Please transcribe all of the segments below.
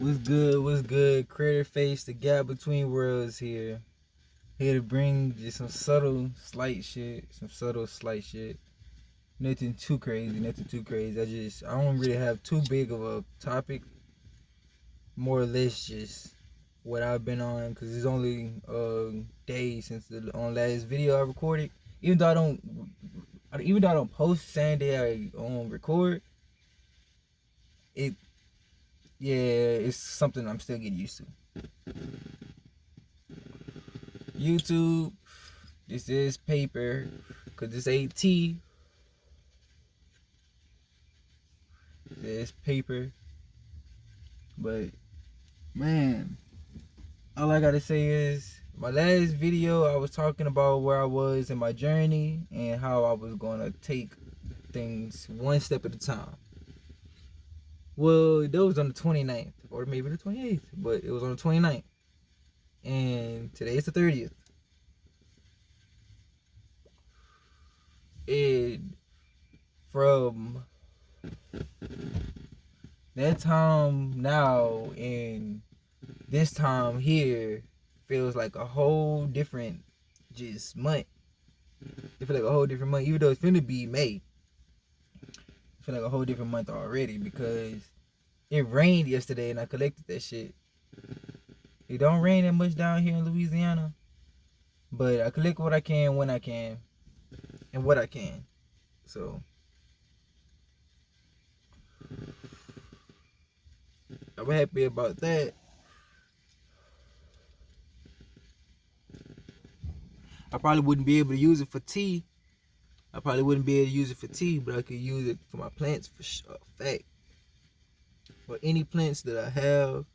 What's good? What's good? Krater face, the gap between worlds here. Here to bring just some subtle, slight shit. Some subtle, slight shit. Nothing too crazy. Nothing too crazy. I don't really have too big of a topic. More or less just what I've been on, because it's only days since the last video I recorded. Even though I don't post the same day I record, it it's something I'm still getting used to. YouTube, this is paper, cause this ain't tea. This is paper. But man, all I gotta say is my last video I was talking about where I was in my journey and how I was gonna take things one step at a time. Well, that was on the 29th or maybe the 28th, but it was on the 29th. And today is the 30th. And from that time now and this time here feels like a whole different just month. It feels like a whole different month, even though it's finna be May. It feels like a whole different month already because it rained yesterday and I collected that shit. It don't rain that much down here in Louisiana, but I collect what I can when I can and what I can. So I'm happy about that. I probably wouldn't be able to use it for tea. But I could use it for my plants for fact. For any plants that I have,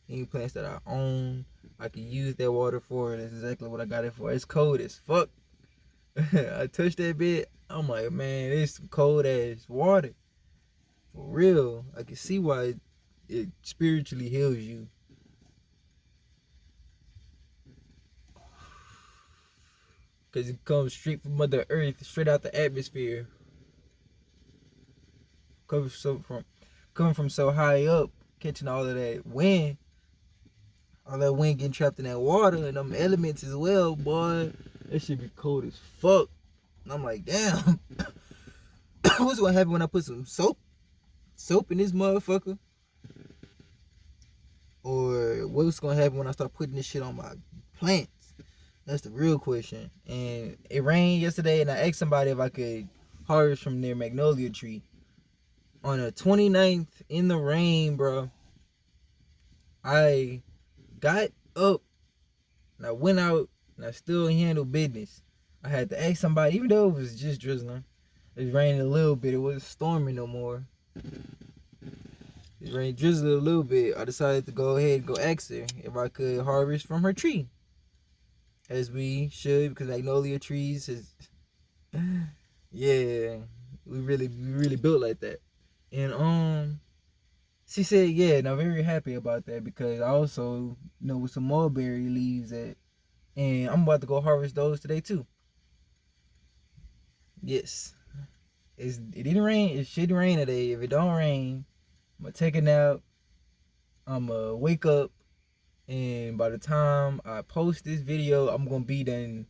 any plants that I own, I can use that water for. That's exactly what I got it for. It's cold as fuck. I touched that bit. I'm like, man, it's some cold ass water. For real. I can see why it spiritually heals you. Because it comes straight from Mother Earth, straight out the atmosphere. Coming from so high up, catching all of that wind. All that wind getting trapped in that water and them elements as well, boy. That shit be cold as fuck. And I'm like, damn. What's gonna happen when I put some soap in this motherfucker? Or what's gonna happen when I start putting this shit on my plants? That's the real question. And it rained yesterday and I asked somebody if I could harvest from their magnolia tree. On the 29th in the rain, bro, I got up and I went out and I still handled business. I had to ask somebody, even though it was just drizzling. It was raining a little bit. It wasn't storming no more. It rained drizzling a little bit. I decided to go ahead and go ask her if I could harvest from her tree. As we should, because magnolia trees is, yeah, we really built like that. And she said, yeah, and I'm very happy about that because I also know with some mulberry leaves that, and I'm about to go harvest those today too. Yes, it didn't rain. It should rain today. If it don't rain, I'm gonna take a nap. I'm gonna wake up. And by the time I post this video, I'm gonna be done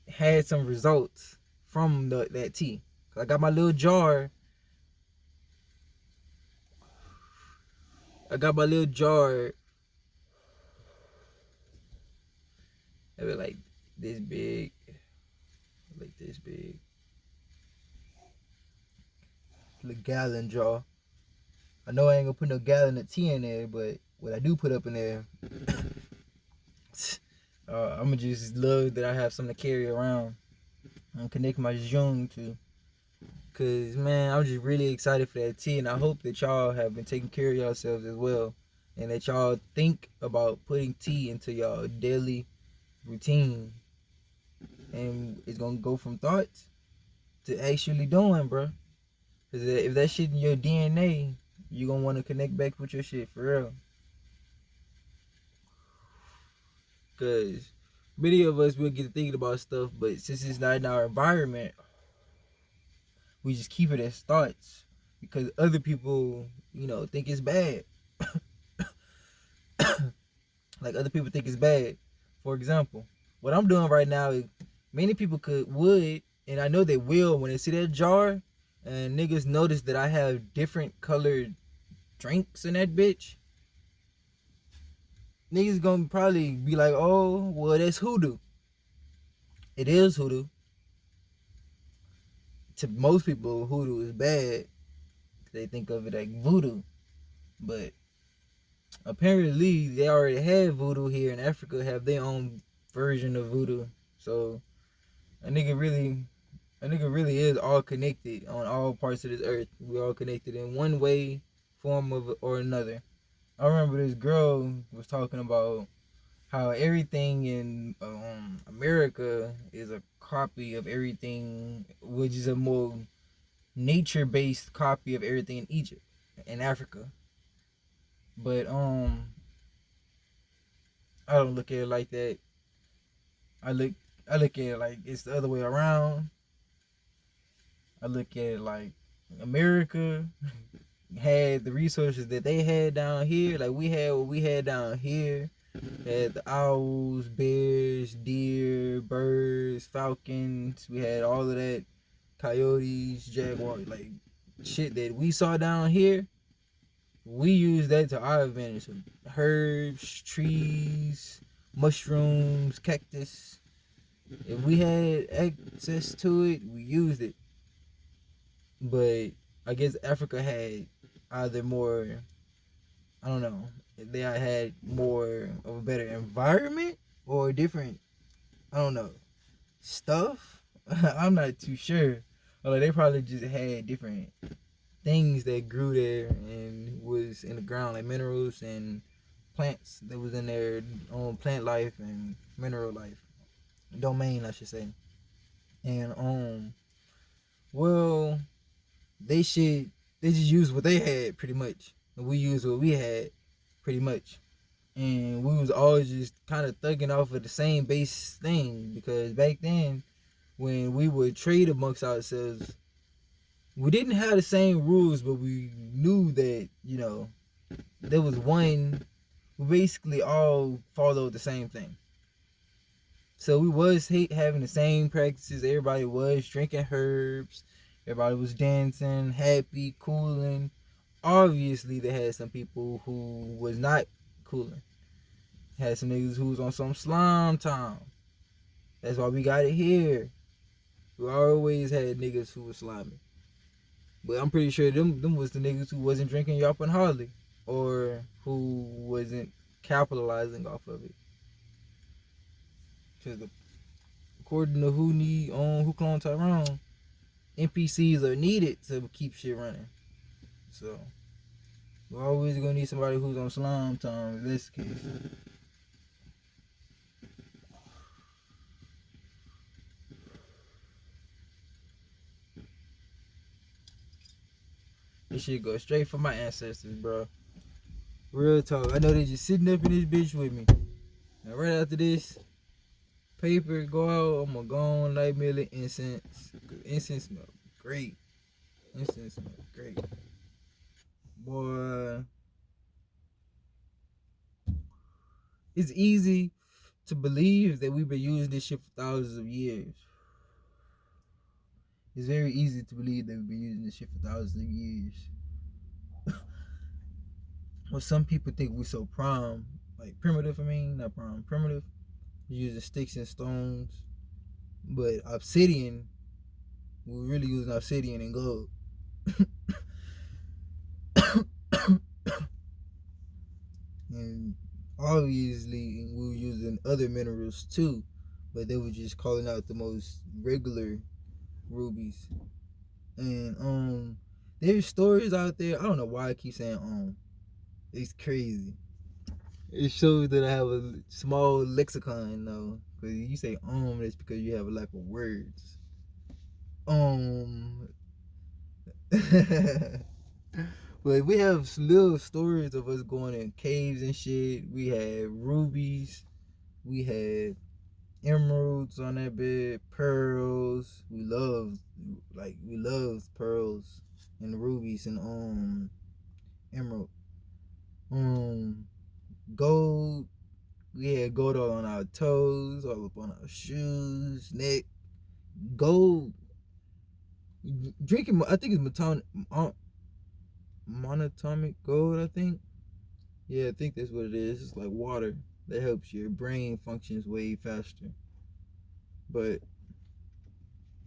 had some results from that tea. I got my little jar. It was like this big. The gallon jar. I know I ain't gonna put no gallon of tea in there, but what I do put up in there, I'ma just love that I have something to carry around and connect my Jung to. Cause man, I'm just really excited for that tea, and I hope that y'all have been taking care of yourselves as well, and that y'all think about putting tea into y'all daily routine, and it's gonna go from thoughts to actually doing, bro. Cause if that shit in your DNA, you gonna want to connect back with your shit for real. Cause many of us will get thinking about stuff, but since it's not in our environment, we just keep it as thoughts because other people, think it's bad. Like other people think it's bad. For example, what I'm doing right now is many people would, and I know they will when they see that jar, and niggas notice that I have different colored drinks in that bitch. Niggas gonna probably be like, oh, well, that's hoodoo. It is hoodoo. To most people, hoodoo is bad. They think of it like voodoo. But apparently, they already have voodoo here in Africa, have their own version of voodoo. So a nigga really is all connected on all parts of this earth. We all connected in one way, form of or another. I remember this girl was talking about how everything in America is a copy of everything, which is a more nature-based copy of everything in Egypt, in Africa. But I don't look at it like that. I look at it like it's the other way around. I look at it like America had the resources that they had down here. Like we had what we had down here. Had the owls, bears, deer, birds, falcons. We had all of that. Coyotes, jaguars, like shit that we saw down here. We used that to our advantage. So herbs, trees, mushrooms, cactus. If we had access to it, we used it. But I guess Africa had either more, I don't know, they had more of a better environment or different, I don't know, stuff. I'm not too sure. Like they probably just had different things that grew there and was in the ground, like minerals and plants that was in their own plant life and mineral life domain, I should say. And well, they just used what they had pretty much, and we used what we had pretty much. And we was always just kind of thugging off of the same base thing, because back then when we would trade amongst ourselves, we didn't have the same rules, but we knew that, you know, there was one, we basically all followed the same thing. So we was having the same practices. Everybody was drinking herbs. Everybody was dancing, happy, cooling. Obviously, they had some people who was not cooling. Had some niggas who was on some slime time. That's why we got it here. We always had niggas who was slimy. But I'm pretty sure them was the niggas who wasn't drinking Yop and Harley, or who wasn't capitalizing off of it. Because according to who cloned Tyrone, NPCs are needed to keep shit running. So we're always gonna need somebody who's on slime time in this case. This shit go straight for my ancestors, bro. Real talk. I know they just sitting up in this bitch with me. Now right after this paper go out, I'm gonna go on light me incense. Incense smell great. Incense smell great. Boy, it's easy to believe that we've been using this shit for thousands of years. It's very easy to believe that we've been using this shit for thousands of years. Well, some people think we're so primitive, not primitive. Using sticks and stones. But obsidian, we're really using obsidian and gold. And obviously, we were using other minerals too, but they were just calling out the most regular rubies. And there's stories out there. I don't know why I keep saying it's crazy. It shows that I have a small lexicon though, because you say that's because you have a lack of words. But we have little stories of us going in caves and shit. We had rubies, we had emeralds on that bed, pearls. We loved pearls and rubies and emerald. Gold. We had gold all on our toes, all up on our shoes, neck. Gold. Drinking, I think it's monatomic gold, I think. Yeah, I think that's what it is. It's like water that helps your brain functions way faster. But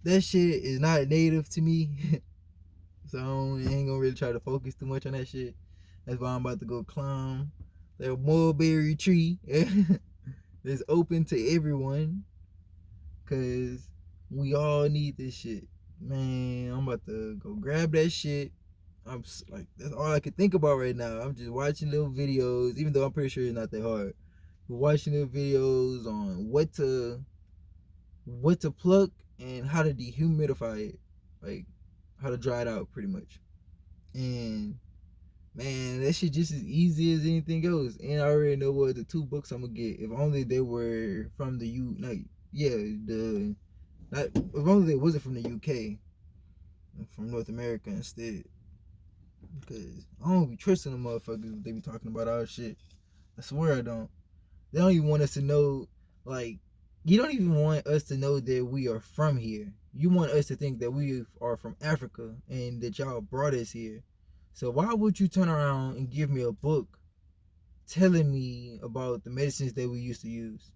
that shit is not native to me. So I ain't gonna really try to focus too much on that shit. That's why I'm about to go climb that mulberry tree that's open to everyone. Cause we all need this shit. Man, I'm about to go grab that shit. I'm like, that's all I can think about right now. I'm just watching little videos, even though I'm pretty sure it's not that hard. But watching little videos on what to pluck and how to dehumidify it, like how to dry it out, pretty much. And man, that shit just as easy as anything else. And I already know what the 2 books I'm gonna get. If only they were from the if only they wasn't from the UK, from North America instead. Because I don't be trusting them motherfuckers if they be talking about our shit. I swear I don't. They don't even want us to know, like, you don't even want us to know that we are from here. You want us to think that we are from Africa and that y'all brought us here. So why would you turn around and give me a book telling me about the medicines that we used to use?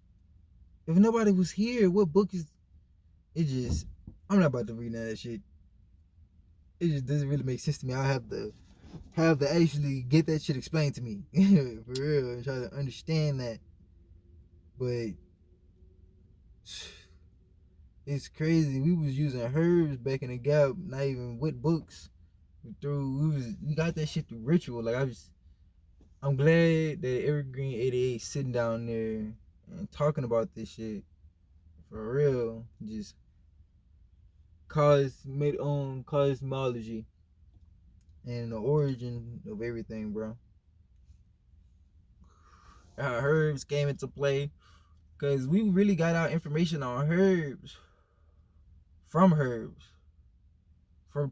If nobody was here, what book is it? Just, I'm not about to read none of that shit. It just doesn't really make sense to me. I have to actually get that shit explained to me. For real, and try to understand that. But it's crazy. We was using herbs back in the gap, not even with books. We got that shit through ritual. Like I'm glad that Evergreen 88 sitting down there and talking about this shit for real. Just cosmology and the origin of everything, bro. How herbs came into play, cause we really got our information on herbs, from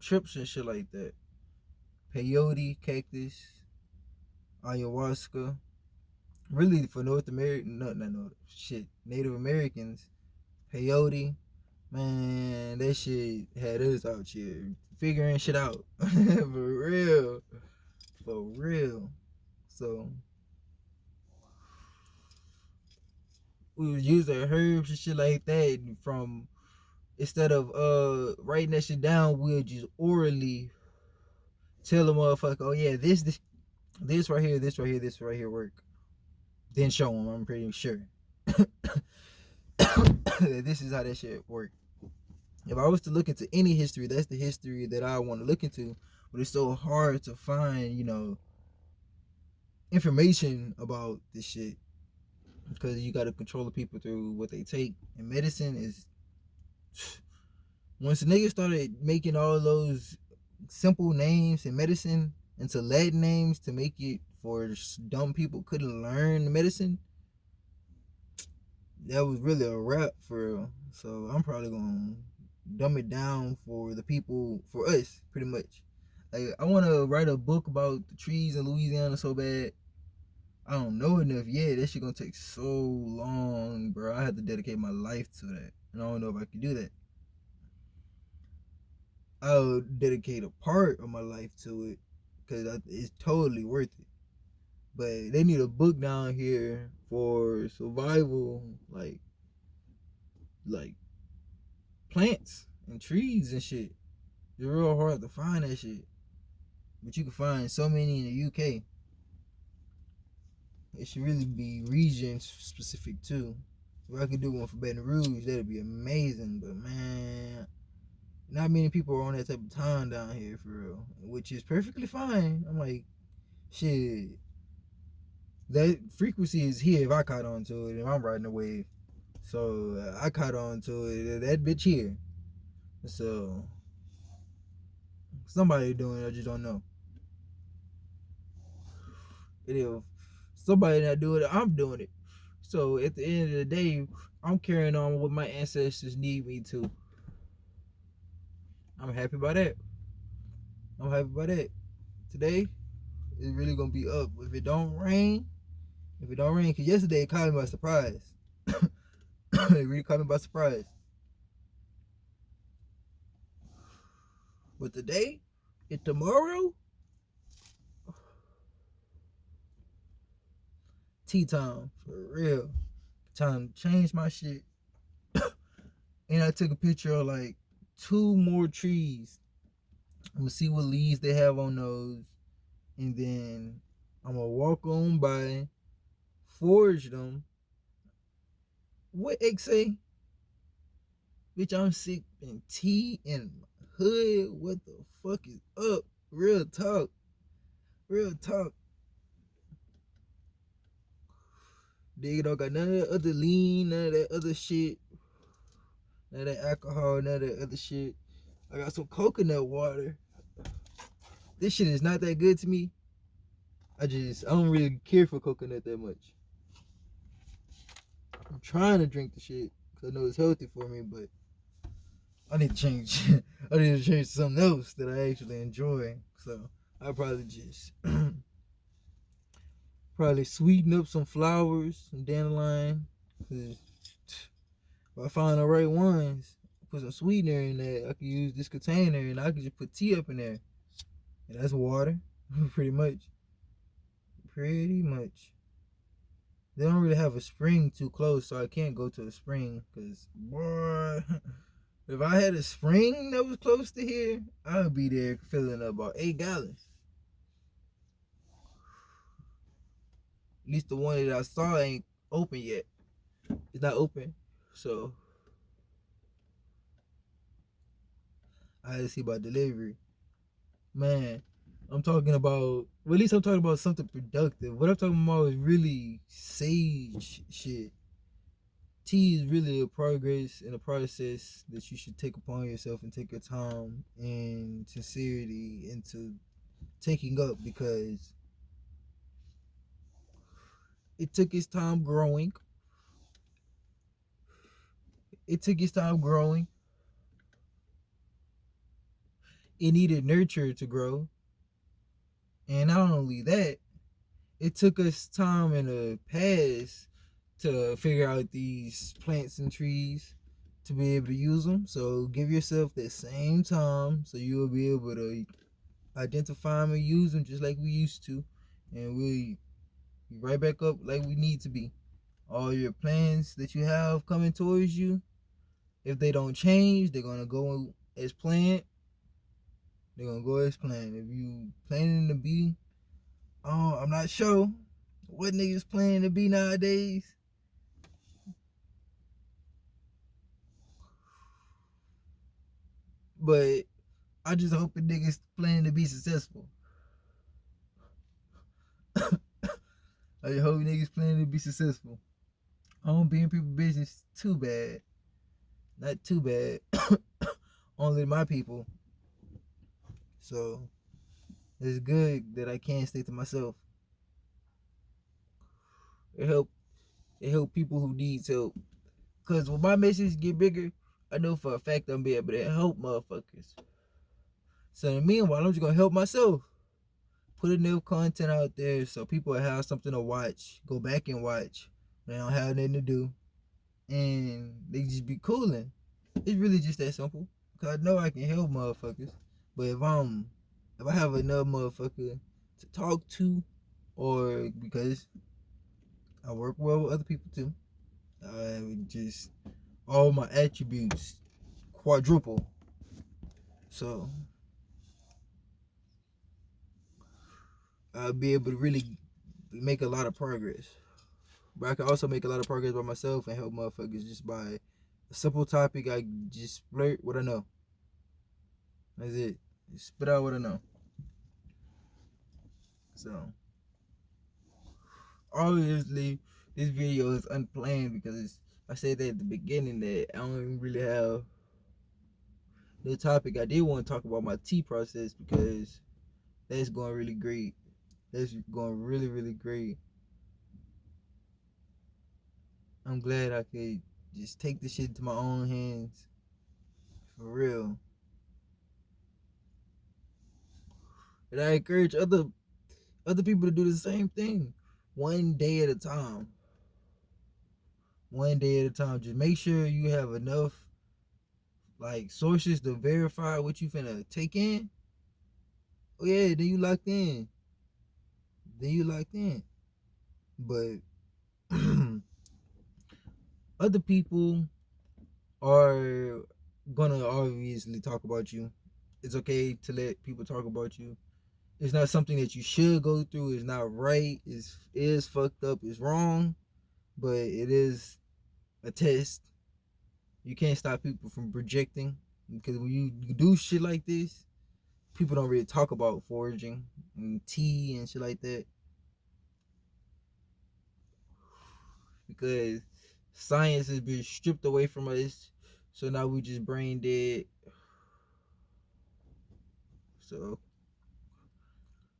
trips and shit like that. Peyote, cactus, ayahuasca. Really for North American, no, shit, Native Americans, peyote, man, that shit had us out here figuring shit out. For real. So we was using herbs and shit like that. From instead of writing that shit down, we'll just orally tell a motherfucker, oh yeah, this right here, this right here work. Then show them. I'm pretty sure that this is how that shit work. If I was to look into any history, that's the history that I want to look into. But it's so hard to find, information about this shit, because you got to control the people through what they take. And medicine is, once the niggas started making all those simple names in medicine into Latin names to make it for dumb people couldn't learn the medicine, that was really a wrap for real. So I'm probably gonna dumb it down for the people, for us, pretty much. Like, I want to write a book about the trees in Louisiana so bad. I don't know enough yet. That shit gonna take so long, bro. I have to dedicate my life to that, and I don't know if I can do that. I'll dedicate a part of my life to it because it's totally worth it. But they need a book down here for survival, like plants and trees and shit. It's real hard to find that shit, but you can find so many in the UK. It should really be region specific too. If I could do one for Baton Rouge, that'd be amazing. But man, not many people are on that type of time down here for real, which is perfectly fine. I'm like, shit, that frequency is here if I caught on to it, and I'm riding the wave. So I caught on to it, that bitch here. So somebody doing it, I just don't know. And if somebody not doing it, I'm doing it. So at the end of the day, I'm carrying on what my ancestors need me to. I'm happy about that. I'm happy about that. Today is really gonna be up. If it don't rain, If it don't rain, because yesterday it caught me by surprise. It really caught me by surprise. But today and tomorrow, tea time for real. Time to change my shit. And I took a picture of like 2 more trees. I'm gonna see what leaves they have on those, and then I'm gonna walk on by, forage them. What X say? Bitch, I'm sick and tea in my hood. What the fuck is up? Real talk. Real talk. They don't got none of that other lean, none of that other shit, none of that alcohol, none of that other shit. I got some coconut water. This shit is not that good to me. I don't really care for coconut that much. I'm trying to drink the shit because I know it's healthy for me, but I need to change. I need to change to something else that I actually enjoy. So I probably just probably sweeten up some flowers, some dandelion. If I find the right ones, put some sweetener in there. I can use this container and I can just put tea up in there. And that's water, pretty much. Pretty much. They don't really have a spring too close, so I can't go to a spring. Cause boy, if I had a spring that was close to here, I would be there filling up about 8 gallons. At least the one that I saw ain't open yet. It's not open, so I had to see about delivery. Man, I'm talking about. Well, at least I'm talking about something productive. What I'm talking about is really sage shit. Tea is really a progress and a process that you should take upon yourself and take your time and sincerity into taking up, because it took its time growing. It took its time growing. It needed nurture to grow. And not only that, it took us time in the past to figure out these plants and trees to be able to use them. So give yourself that same time so you'll be able to identify them and use them just like we used to. And we'll be right back up like we need to be. All your plans that you have coming towards you, if they don't change, they're gonna go as planned. They're gonna go as planned. If you planning to be, I'm not sure what niggas planning to be nowadays. But I just hope the niggas planning to be successful. I hope niggas planning to be successful. I don't be in people's business too bad. Not too bad. Only my people. So it's good that I can't stay to myself. It help people who need help. Cause when my message get bigger, I know for a fact I'm be able to help motherfuckers. So in the meanwhile, I'm just gonna help myself. Put enough content out there so people have something to watch. Go back and watch. They don't have nothing to do. And they just be cooling. It's really just that simple. Cause I know I can help motherfuckers. But if I have enough motherfucker to talk to, or because I work well with other people too, I would just all my attributes quadruple. So I'll be able to really make a lot of progress. But I can also make a lot of progress by myself and help motherfuckers just by a simple topic. I just blurt what I know. That's it. Just spit out what I know. So obviously this video is unplanned because I said that at the beginning that I don't even really have the topic. I did want to talk about my tea process because that's going really great. That's going really, really great. I'm glad I could just take this shit into my own hands. For real. And I encourage other people to do the same thing. one day at a time. One day at a time. Just make sure you have enough like sources to verify what you finna take in. Oh yeah, then you locked in. Then you locked in. But other people are gonna obviously talk about you. It's okay to let people talk about you. It's not something that you should go through. It's not right. It's fucked up. It's wrong. But it is a test. You can't stop people from projecting because when you do shit like this, people don't really talk about foraging and tea and shit like that because science has been stripped away from us. So now we just brain dead. So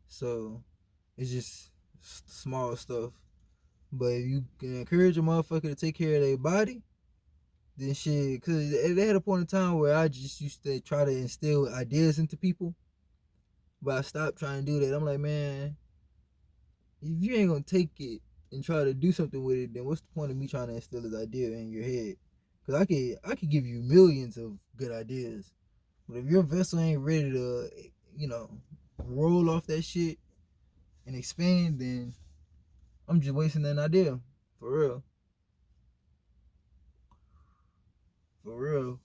so it's just small stuff. But if you can encourage a motherfucker to take care of their body, then shit. Cause they had a point in time where I just used to try to instill ideas into people, but I stopped trying to do that. I'm like, man, if you ain't gonna take it and try to do something with it, then what's the point of me trying to instill this idea in your head? Cause I could give you millions of good ideas, but if your vessel ain't ready to, you know, roll off that shit and expand, then I'm just wasting that idea. For real. For real.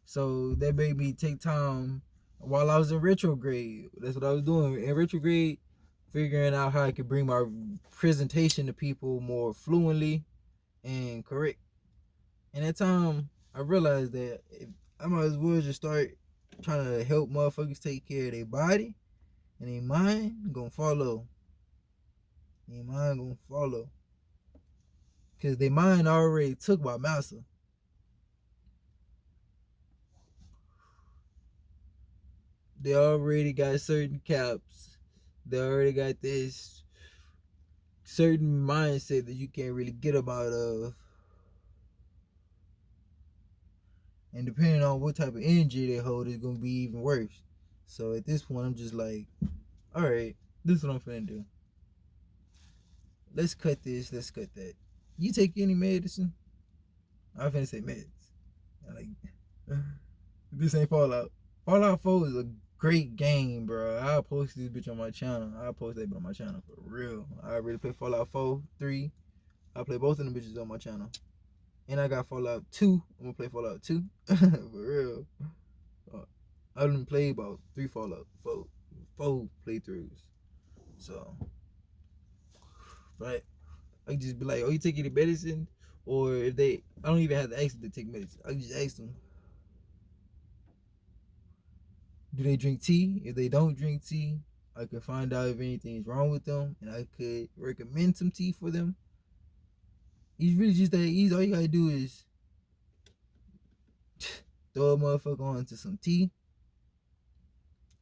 So that made me take time while I was in retrograde. That's what I was doing in retrograde, figuring out how I could bring my presentation to people more fluently and correct. And at that time, I realized that I might as well just start trying to help motherfuckers take care of their body and their mind gonna follow. Their mind gonna follow. Cause their mind already took my master. They already got certain caps. They already got this certain mindset that you can't really get them out of. And depending on what type of energy they hold, it's gonna be even worse. So at this point, I'm just like, all right, this is what I'm finna do. Let's cut this. Let's cut that. You take any medicine? I'm finna say meds. Like, this ain't Fallout. Fallout 4 is a great game, bro. I'll post this bitch on my channel. I'll post that bitch on my channel for real. I already play Fallout 4, 3. I play both of them bitches on my channel. And I got Fallout 2. I'm gonna play Fallout 2. For real. I done played about 3 Fallout 4 playthroughs. So, but I just be like, oh, you take any medicine? Or if they, I don't even have to ask them to take medicine. I just ask them, do they drink tea? If they don't drink tea, I could find out if anything is wrong with them and I could recommend some tea for them. It's really just that easy. All you gotta do is throw a motherfucker onto some tea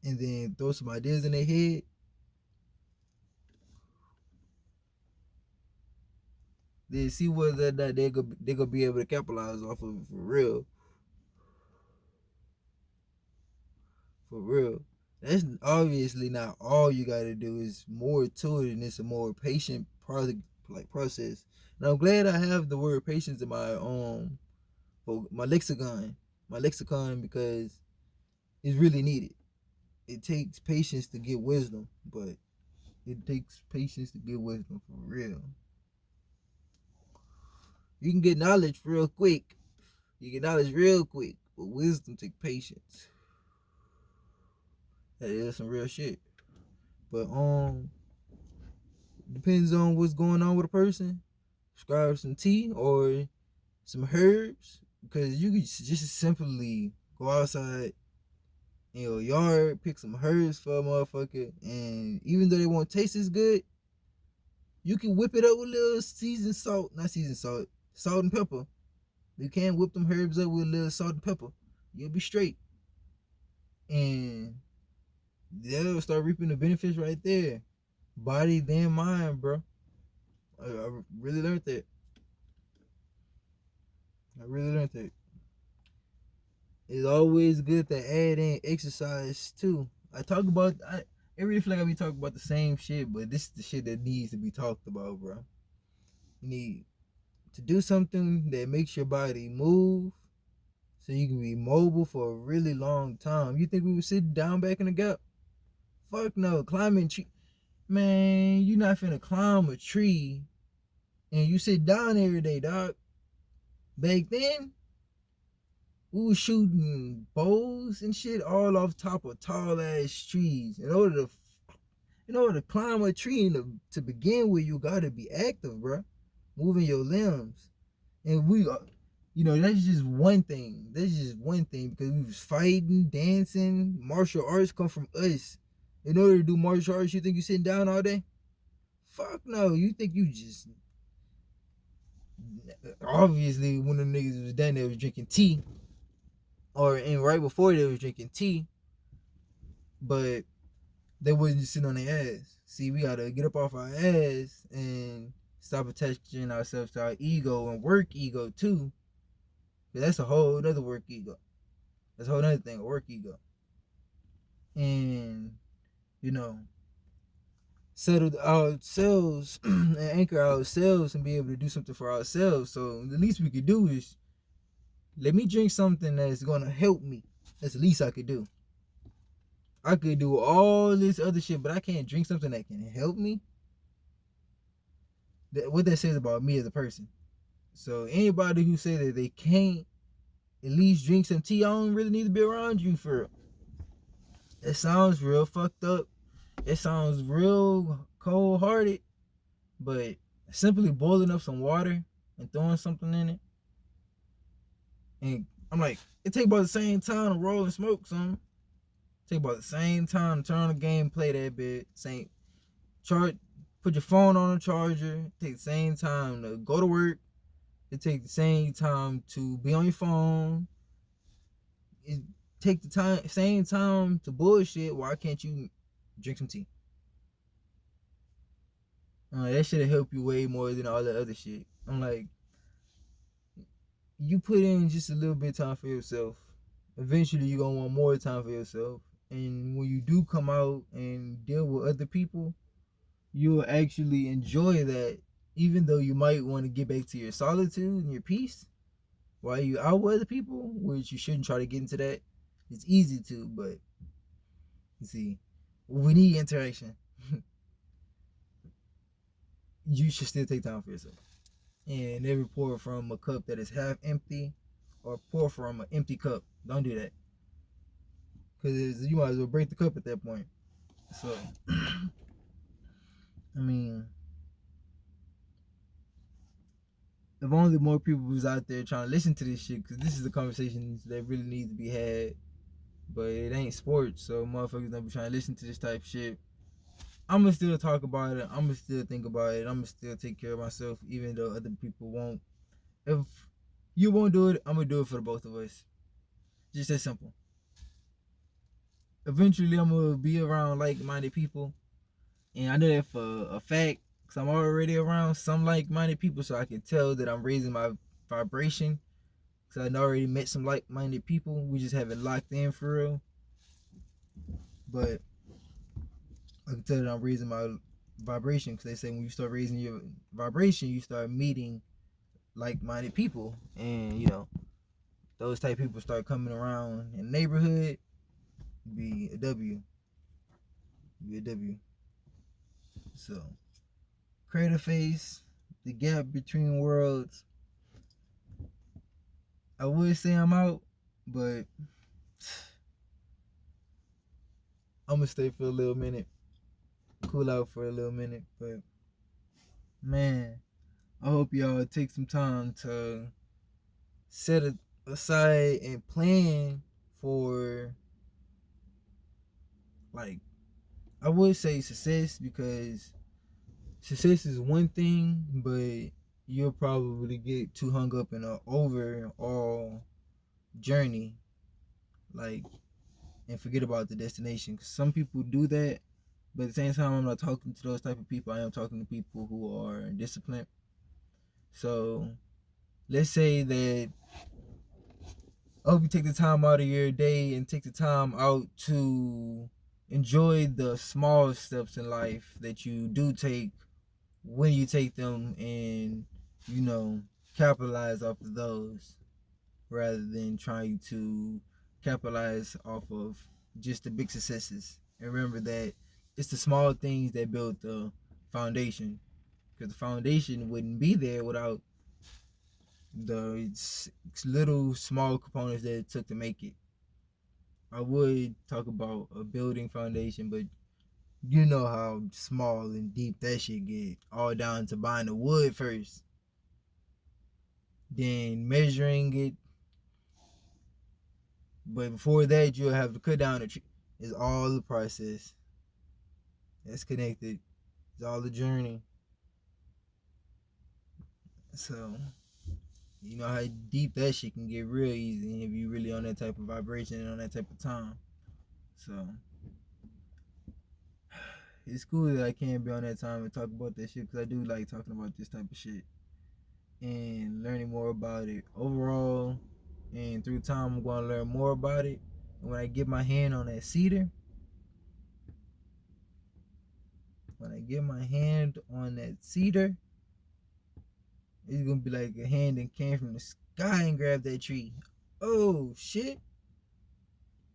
and then throw some ideas in their head. Then see whether that they gonna be able to capitalize off of it for real. For real. That's obviously not all you gotta do. Is more to it, and it's a more patient process. And I'm glad I have the word patience in my lexicon. My lexicon because it's really needed. It takes patience to get wisdom, but it takes patience to get wisdom for real. You can get knowledge real quick. You get knowledge real quick, but wisdom takes patience. That is some real shit. But depends on what's going on with a person. Prescribe some tea or some herbs because you can just simply go outside in your yard, pick some herbs for a motherfucker, and even though they won't taste as good, you can whip it up with a little seasoned salt, not seasoned salt, salt and pepper. You can whip them herbs up with a little salt and pepper. You'll be straight, and they'll start reaping the benefits right there. Body then mind, bro. I really learned that. I really learned that. It's always good to add in exercise too. I talk about it really feel like I be talking about the same shit, but this is the shit that needs to be talked about, bro. You need to do something that makes your body move so you can be mobile for a really long time. You think we would sit down back in the gap? Fuck no. Climbing tree. Man, you not finna climb a tree and you sit down every day, dog. Back then, we was shooting bows and shit all off top of tall ass trees. In order to climb a tree and to begin with, you gotta be active, bro. Moving your limbs. And that's just one thing. That's just one thing because we was fighting, dancing. Martial arts come from us. In order to do martial arts, you think you sitting down all day? Fuck no. You think you just obviously when the niggas was done, they was drinking tea, and right before they was drinking tea, but they wasn't just sitting on their ass. See, we gotta get up off our ass and stop attaching ourselves to our ego and work ego too. But that's a whole other work ego. That's a whole other thing, a work ego. And, you know, settle ourselves and anchor ourselves and be able to do something for ourselves. So the least we could do is let me drink something that's gonna help me. That's the least I could do. I could do all this other shit, but I can't drink something that can help me. What that says about me as a person. So anybody who say that they can't at least drink some tea, I don't really need to be around you for real. It sounds real fucked up. It sounds real cold hearted. But simply boiling up some water and throwing something in it. And I'm like, it take about the same time to roll and smoke something. It take about the same time to turn on the game, play that bit. Same charge, put your phone on a charger. It take the same time to go to work. It take the same time to be on your phone. It take the same time to bullshit. Why can't you drink some tea? That should have helped you way more than all the other shit. I'm like, you put in just a little bit of time for yourself. Eventually, you're gonna want more time for yourself. And when you do come out and deal with other people, you'll actually enjoy that. Even though you might want to get back to your solitude and your peace while you out with other people, which you shouldn't try to get into that. It's easy to, but you see, we need interaction. You should still take time for yourself. And never pour from a cup that is half empty or pour from an empty cup. Don't do that. Because you might as well break the cup at that point. So, I mean, if only more people was out there trying to listen to this shit, because this is the conversations that really need to be had. But it ain't sports, so motherfuckers don't be trying to listen to this type of shit. I'm going to still talk about it. I'm going to still think about it. I'm going to still take care of myself, even though other people won't. If you won't do it, I'm going to do it for the both of us. Just that simple. Eventually, I'm going to be around like-minded people. And I know that for a fact, because I'm already around some like-minded people, so I can tell that I'm raising my vibration. Because I already met some like-minded people. We just haven't locked in for real. But I can tell that I'm raising my vibration, because they say when you start raising your vibration, you start meeting like-minded people. And, those type of people start coming around in the neighborhood, be a W. So, Krater face, the gap between worlds. I would say I'm out, but I'm gonna stay for a little minute, cool out for a little minute. But man, I hope y'all take some time to set it aside and plan for, like, I would say success, because success is one thing, but you'll probably get too hung up in an overall journey, like, and forget about the destination. 'Cause some people do that, but at the same time, I'm not talking to those type of people. I am talking to people who are disciplined. So let's say that, I hope you take the time out of your day and take the time out to enjoy the small steps in life that you do take when you take them, and you know, capitalize off of those rather than trying to capitalize off of just the big successes. And remember that it's the small things that build the foundation, because the foundation wouldn't be there without the little small components that it took to make it. I would talk about a building foundation, but you know how small and deep that shit get. All down to buying the wood first, then measuring it. But before that, you'll have to cut down the tree. It's all the process. That's connected. It's all the journey. So you know how deep that shit can get real easy if you really on that type of vibration and on that type of time. So it's cool that I can't be on that time and talk about that shit, because I do like talking about this type of shit and learning more about it overall. And through time, I'm going to learn more about it. And when I get my hand on that cedar, it's gonna be like a hand that came from the sky and grabbed that tree. Oh shit!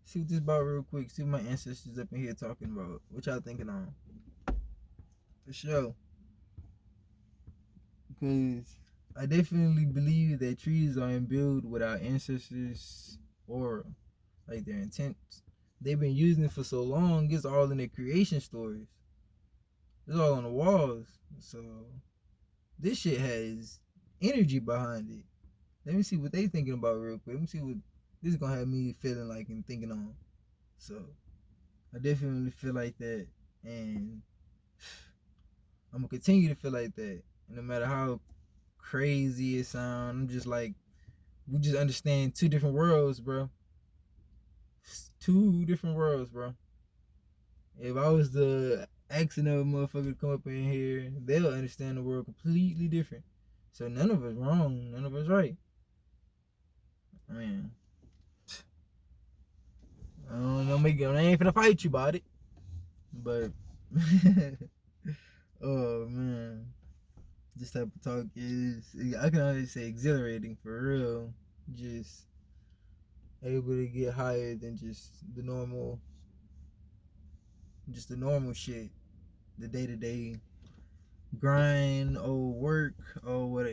See what this about real quick. See what my ancestors up in here talking about. What y'all thinking on? For sure. Because I definitely believe that trees are imbued with our ancestors' aura, like their intents. They've been using it for so long. It's all in their creation stories. It's all on the walls. So this shit has energy behind it. Let me see what they thinking about real quick. Let me see what this is gonna have me feeling like and thinking on. So I definitely feel like that, and I'm gonna continue to feel like that. And no matter how crazy it sounds, I'm just like, we just understand two different worlds, bro. Two different worlds, bro. If I was the accident motherfucker to come up in here, they'll understand the world completely different. So none of us wrong, none of us right. I mean, I don't know, I ain't finna fight you about it, but oh man, this type of talk is, I can only say, exhilarating for real. Just able to get higher than just the normal shit, the day to day grind, work, what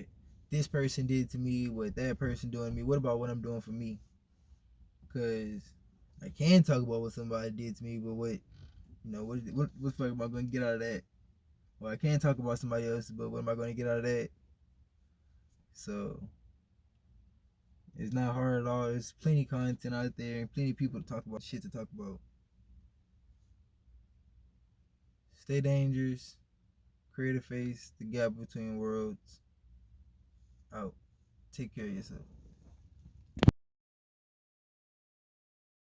this person did to me, what that person doing to me. What about what I'm doing for me? Because I can talk about what somebody did to me, but what the fuck am I going to get out of that? Well, I can talk about somebody else, but what am I going to get out of that? So it's not hard at all. There's plenty of content out there and plenty of people to talk about, shit to talk about. Stay dangerous. Create a face. The gap between worlds. Out. Take care of yourself.